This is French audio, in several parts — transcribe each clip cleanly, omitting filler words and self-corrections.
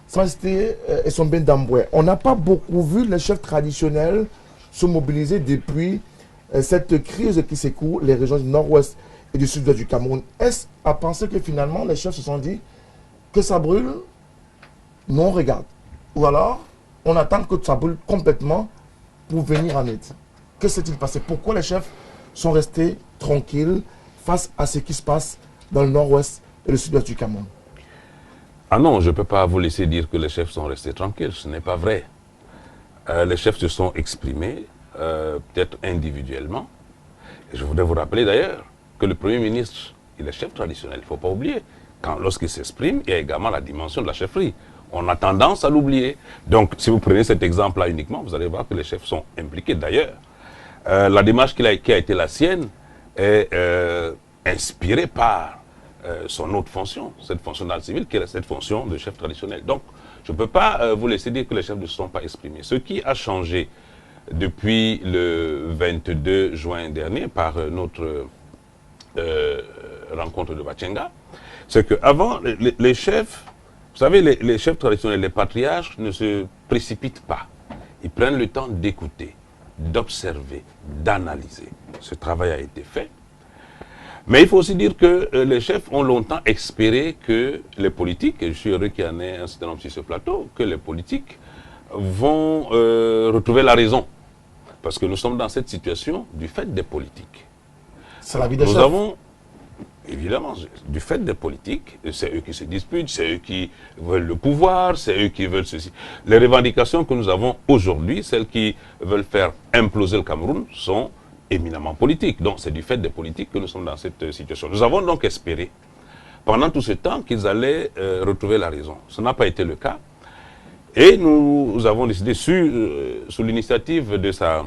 Sa Majesté et son bien d'Amboué, on n'a pas beaucoup vu les chefs traditionnels se mobiliser depuis cette crise qui secoue les régions du nord-ouest et du sud-ouest du Cameroun. Est-ce à penser que finalement les chefs se sont dit que ça brûle, nous on regarde. Ou alors, on attend que ça brûle complètement pour venir en aide. Que s'est-il passé? Pourquoi les chefs sont restés tranquilles face à ce qui se passe dans le nord-ouest et le sud-ouest du Cameroun? Ah non, je ne peux pas vous laisser dire que les chefs sont restés tranquilles, ce n'est pas vrai. Les chefs se sont exprimés, peut-être individuellement. Et je voudrais vous rappeler d'ailleurs que le Premier ministre, il est chef traditionnel, il ne faut pas oublier. Lorsqu'il s'exprime, il y a également la dimension de la chefferie. On a tendance à l'oublier. Donc, si vous prenez cet exemple-là uniquement, vous allez voir que les chefs sont impliqués. D'ailleurs, la démarche qui a été la sienne est inspirée par son autre fonction, cette fonction dans le civil, qui est cette fonction de chef traditionnel. Donc, je ne peux pas vous laisser dire que les chefs ne se sont pas exprimés. Ce qui a changé depuis le 22 juin dernier, par notre rencontre de Bachenga, c'est qu'avant, les chefs, vous savez, les chefs traditionnels, les patriarches ne se précipitent pas. Ils prennent le temps d'écouter, d'observer, d'analyser. Ce travail a été fait. Mais il faut aussi dire que les chefs ont longtemps espéré que les politiques, et je suis heureux qu'il y en ait un certain nombre sur ce plateau, que les politiques vont retrouver la raison. Parce que nous sommes dans cette situation du fait des politiques. C'est la vie des chefs. Nous avons, évidemment, du fait des politiques, c'est eux qui se disputent, c'est eux qui veulent le pouvoir, c'est eux qui veulent ceci. Les revendications que nous avons aujourd'hui, celles qui veulent faire imploser le Cameroun, sont éminemment politiques. Donc c'est du fait des politiques que nous sommes dans cette situation. Nous avons donc espéré, pendant tout ce temps, qu'ils allaient retrouver la raison. Ce n'a pas été le cas. Et nous avons décidé, sous l'initiative de Sa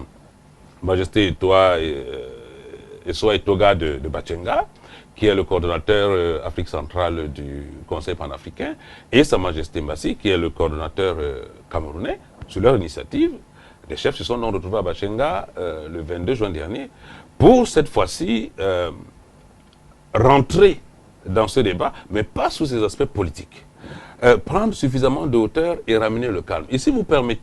Majesté Essoa Etoga de Bachenga, qui est le coordonnateur Afrique centrale du Conseil panafricain, et Sa Majesté Mbassi, qui est le coordonnateur camerounais, sur leur initiative, les chefs se sont donc retrouvés à Bachenga le 22 juin dernier pour cette fois-ci rentrer dans ce débat, mais pas sous ses aspects politiques. Prendre suffisamment de hauteur et ramener le calme. Et si vous permettez